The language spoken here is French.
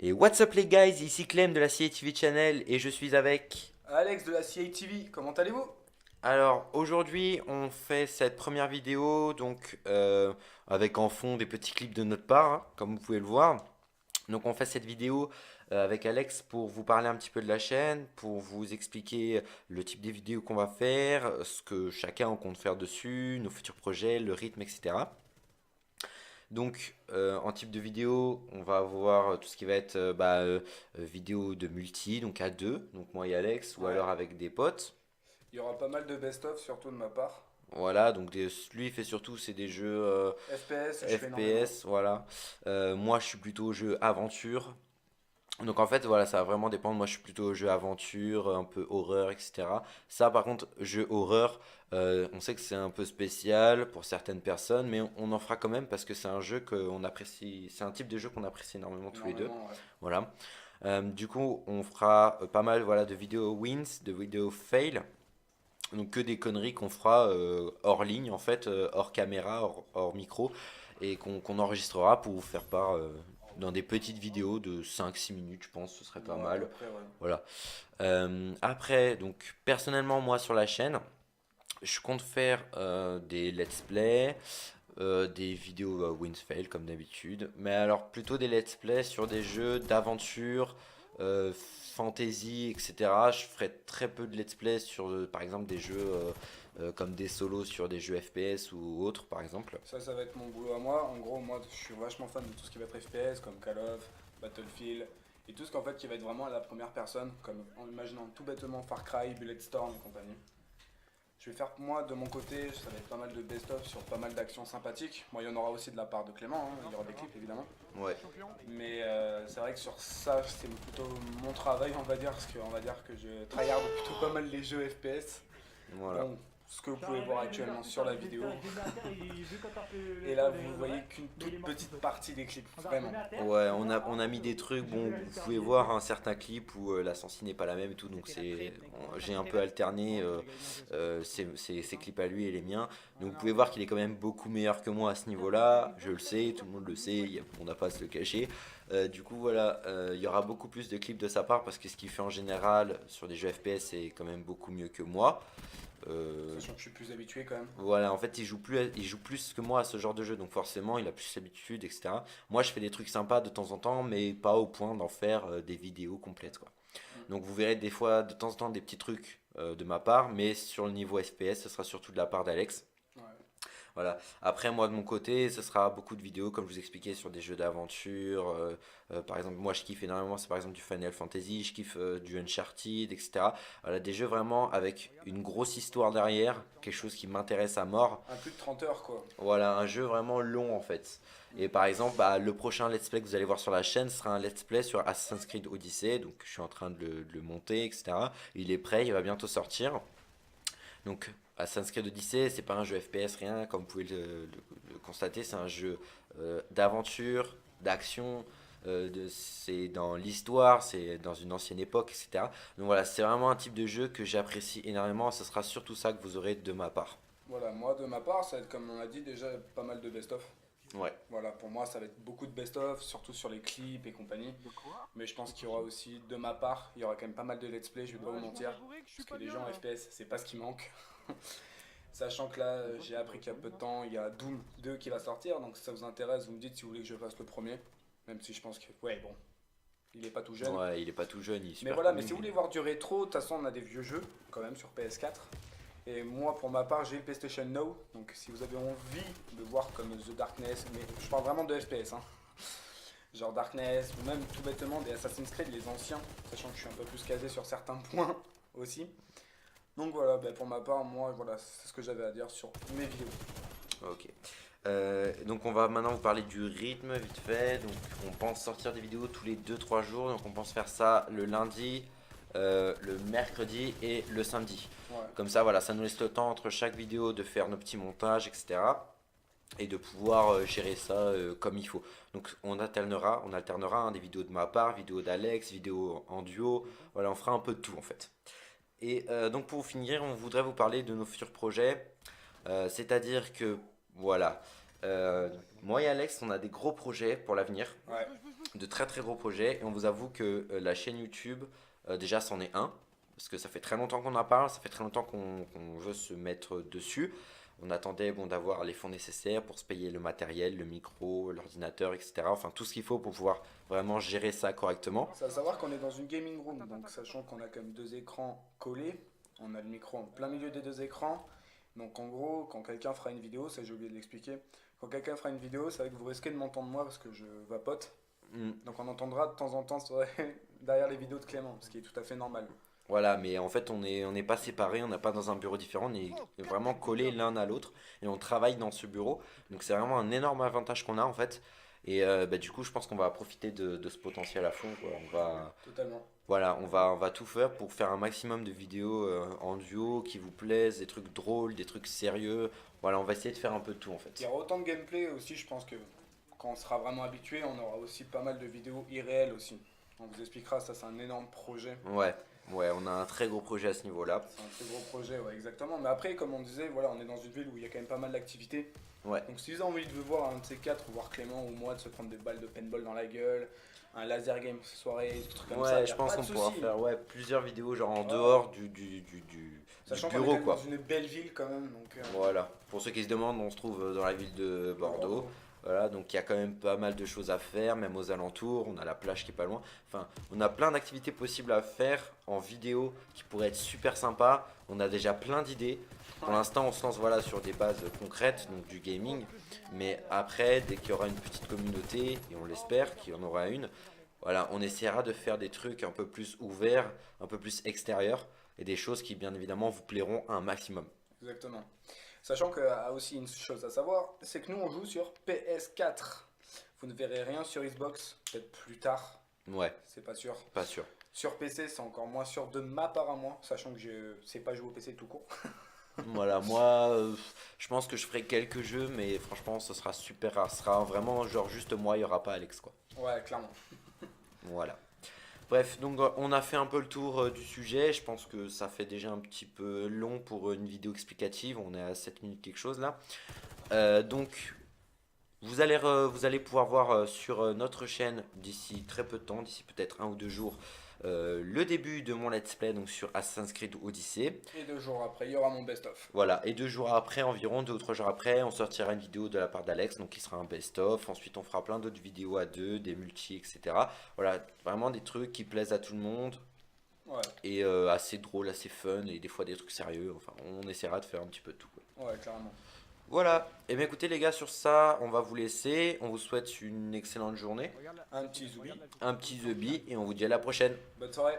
Et what's up les guys, ici Clem de la CATV Channel et je suis avec... Alex de la CATV, comment allez-vous? Alors aujourd'hui on fait cette première vidéo donc avec en fond des petits clips de notre part, hein, comme vous pouvez le voir. Donc on fait cette vidéo avec Alex pour vous parler un petit peu de la chaîne, pour vous expliquer le type de vidéos qu'on va faire, ce que chacun on compte faire dessus, nos futurs projets, le rythme, etc. Donc en type de vidéo, on va avoir tout ce qui va être vidéo de multi, donc à deux, donc moi et Alex, ou Ouais. alors avec des potes. Il y aura pas mal de best-of, surtout de ma part. Voilà, donc lui il fait surtout c'est des jeux FPS, je fais énormément. FPS, voilà. Moi je suis plutôt jeu aventure. Donc en fait voilà, ça va vraiment dépendre. Moi je suis plutôt jeu aventure, un peu horreur, etc. Ça par contre, jeu horreur, on sait que c'est un peu spécial pour certaines personnes, mais on en fera quand même parce que c'est un jeu qu'on apprécie, c'est un type de jeu qu'on apprécie énormément tous les deux. Énormément, ouais. Voilà. Du coup, on fera pas mal voilà, de vidéos wins, de vidéos fail. Donc que des conneries qu'on fera hors ligne en fait, hors caméra, hors micro, et qu'on enregistrera pour vous faire part dans des petites vidéos de 5-6 minutes, je pense, ce serait pas Ouais, à peu mal. près, ouais. Voilà. Après, donc personnellement, moi sur la chaîne, je compte faire des let's play, des vidéos wins fail comme d'habitude, mais alors plutôt des let's play sur des jeux d'aventure, fantasy, etc. Je ferai très peu de let's play sur par exemple des jeux comme des solos sur des jeux FPS ou autres par exemple. Ça va être mon boulot à moi. En gros, moi, je suis vachement fan de tout ce qui va être FPS, comme Call of, Battlefield, et tout ce qu'en fait qui va être vraiment à la première personne, comme en imaginant tout bêtement Far Cry, Bulletstorm et compagnie. Je vais faire moi de mon côté, ça va être pas mal de best-of sur pas mal d'actions sympathiques. Moi, il y en aura aussi de la part de Clément, hein, il y aura des clips évidemment. Ouais. Mais c'est vrai que sur ça, c'est plutôt mon travail, on va dire, parce qu'on va dire que je tryhard plutôt pas mal les jeux FPS. Voilà. Bon, ce que vous pouvez voir actuellement sur la vidéo. Et là, vous voyez qu'une toute petite partie des clips, vraiment. Ouais, on a mis des trucs, bon, vous pouvez voir un certain clip où la sensi n'est pas la même et tout, donc j'ai un peu alterné ses clips à lui et les miens. Donc vous pouvez voir qu'il est quand même beaucoup meilleur que moi à ce niveau-là, je le sais, tout le monde le sait, on n'a pas à se le cacher. Du coup voilà, il y aura beaucoup plus de clips de sa part parce que ce qu'il fait en général sur des jeux FPS c'est quand même beaucoup mieux que moi. Sachant que je suis plus habitué quand même. Voilà, en fait, il joue plus que moi à ce genre de jeu, donc forcément, il a plus l'habitude, etc. Moi, je fais des trucs sympas de temps en temps, mais pas au point d'en faire des vidéos complètes, quoi. Donc, vous verrez des fois, de temps en temps, des petits trucs de ma part, mais sur le niveau FPS, ce sera surtout de la part d'Alex. Ouais. Voilà. Après, moi, de mon côté, ce sera beaucoup de vidéos, comme je vous expliquais, sur des jeux d'aventure. Par exemple, moi, je kiffe énormément, c'est par exemple du Final Fantasy, je kiffe du Uncharted, etc. Voilà, des jeux vraiment avec une grosse histoire derrière, quelque chose qui m'intéresse à mort. Un plus de 30 heures quoi. Voilà, un jeu vraiment long en fait. Et par exemple, le prochain let's play que vous allez voir sur la chaîne sera un let's play sur Assassin's Creed Odyssey. Donc je suis en train de le monter, etc. Il est prêt, il va bientôt sortir. Donc Assassin's Creed Odyssey, c'est pas un jeu FPS, rien, comme vous pouvez le constater, c'est un jeu d'aventure, d'action. C'est dans l'histoire, c'est dans une ancienne époque, etc. Donc voilà, c'est vraiment un type de jeu que j'apprécie énormément. Ce sera surtout ça que vous aurez de ma part. Voilà, moi de ma part, ça va être comme on a dit déjà pas mal de best-of. Ouais. Voilà, pour moi, ça va être beaucoup de best-of, surtout sur les clips et compagnie. Mais je pense qu'il y aura aussi, de ma part, il y aura quand même pas mal de let's play, je vais pas vous mentir. Parce que les gens FPS, c'est pas ce qui manque. Sachant que là, j'ai appris qu'il y a peu de temps, il y a Doom 2 qui va sortir. Donc si ça vous intéresse, vous me dites si vous voulez que je fasse le premier. Même si je pense que, ouais, bon, il est pas tout jeune. Ouais, il est pas tout jeune, il est Mais super voilà, connu, mais si vous voulez voir du rétro, de toute façon, on a des vieux jeux quand même sur PS4. Et moi, pour ma part, j'ai le PlayStation Now. Donc, si vous avez envie de voir comme The Darkness, mais je parle vraiment de FPS, hein. Genre Darkness, ou même tout bêtement des Assassin's Creed, les anciens, sachant que je suis un peu plus casé sur certains points aussi. Donc voilà, bah, pour ma part, moi, voilà, c'est ce que j'avais à dire sur mes vidéos. Ok. Donc on va maintenant vous parler du rythme vite fait. Donc on pense sortir des vidéos tous les 2-3 jours. Donc on pense faire ça le lundi, le mercredi et le samedi. Ouais. Comme ça voilà, ça nous laisse le temps entre chaque vidéo de faire nos petits montages, etc. Et de pouvoir gérer ça comme il faut. Donc on alternera hein, des vidéos de ma part, vidéos d'Alex, vidéos en duo. Voilà, on fera un peu de tout en fait. Et donc pour finir, on voudrait vous parler de nos futurs projets. C'est-à-dire que, voilà, euh, moi et Alex, on a des gros projets pour l'avenir, Ouais, de très très gros projets. Et on vous avoue que la chaîne YouTube, déjà, c'en est un. Parce que ça fait très longtemps qu'on en parle, ça fait très longtemps qu'on veut se mettre dessus. On attendait bon, d'avoir les fonds nécessaires pour se payer le matériel, le micro, l'ordinateur, etc. Enfin, tout ce qu'il faut pour pouvoir vraiment gérer ça correctement. c'est à savoir qu'on est dans une gaming room, donc sachant qu'on a quand même deux écrans collés, on a le micro en plein milieu des deux écrans. Donc en gros, quand quelqu'un fera une vidéo, ça j'ai oublié de l'expliquer, quand quelqu'un fera une vidéo, c'est vrai que vous risquez de m'entendre moi parce que je vapote. Hmm. Donc on entendra de temps en temps derrière les vidéos de Clément, ce qui est tout à fait normal. Voilà, mais en fait, on n'est pas séparés, on n'est pas dans un bureau différent, on est vraiment collés l'un à l'autre et on travaille dans ce bureau. Donc c'est vraiment un énorme avantage qu'on a en fait. Et bah, du coup, je pense qu'on va profiter de ce potentiel à fond, quoi. Totalement. Voilà, on va tout faire pour faire un maximum de vidéos en duo qui vous plaisent, des trucs drôles, des trucs sérieux. Voilà, on va essayer de faire un peu de tout en Il fait. y aura autant de gameplay aussi, je pense que quand on sera vraiment habitué, on aura aussi pas mal de vidéos irréelles aussi. On vous expliquera, ça c'est un énorme projet. Ouais, ouais, on a un très gros projet à ce niveau-là. C'est un très gros projet, ouais, exactement. Mais après, comme on disait, voilà, on est dans une ville où il y a quand même pas mal d'activités. Ouais. Donc si vous avez envie de voir un de ces quatre, voir Clément ou moi de se prendre des balles de paintball dans la gueule, un laser game soirée, des trucs comme ça, Ouais, y je a pense pas de qu'on pourra souci. faire ouais, plusieurs vidéos genre en Ouais. dehors du Sachant qu'on est quand bureau même dans quoi. une belle ville quand même, donc Voilà. Pour ceux qui se demandent, on se trouve dans la ville de Bordeaux. Voilà, donc il y a quand même pas mal de choses à faire, même aux alentours. On a la plage qui est pas loin. Enfin, on a plein d'activités possibles à faire en vidéo qui pourraient être super sympas. On a déjà plein d'idées. Pour l'instant, on se lance voilà, sur des bases concrètes, donc du gaming. Mais après, dès qu'il y aura une petite communauté, et on l'espère qu'il y en aura une, voilà, on essaiera de faire des trucs un peu plus ouverts, un peu plus extérieurs, et des choses qui, bien évidemment, vous plairont un maximum. exactement. Sachant qu'il y a aussi une chose à savoir, c'est que nous on joue sur PS4. Vous ne verrez rien sur Xbox, peut-être plus tard, Ouais, c'est pas sûr. pas sûr. Sur PC, c'est encore moins sûr de ma part à moi, sachant que je sais pas jouer au PC tout court. Voilà, moi, je pense que je ferai quelques jeux, mais franchement, ce sera super rare. Ce sera vraiment genre juste moi, il n'y aura pas Alex, quoi. Ouais, clairement. Voilà. Bref, donc on a fait un peu le tour du sujet. Je pense que ça fait déjà un petit peu long pour une vidéo explicative. On est à 7 minutes quelque chose là. Donc, vous allez pouvoir voir sur notre chaîne d'ici très peu de temps, d'ici peut-être 1 ou 2 jours, le début de mon let's play donc sur Assassin's Creed Odyssey. Et 2 jours après, il y aura mon best-of. Voilà, et 2 jours après, environ 2 ou 3 jours après, on sortira une vidéo de la part d'Alex, donc qui sera un best-of. Ensuite, on fera plein d'autres vidéos à deux, des multi, etc. Voilà, vraiment des trucs qui plaisent à tout le monde Ouais, et assez drôles, assez fun, et des fois des trucs sérieux. Enfin, on essaiera de faire un petit peu de tout, quoi. ouais, clairement. Voilà, et bien écoutez les gars, sur ça, on va vous laisser. On vous souhaite une excellente journée, Un petit zoubi. un petit The Bee, et on vous dit à la prochaine. Bonne soirée.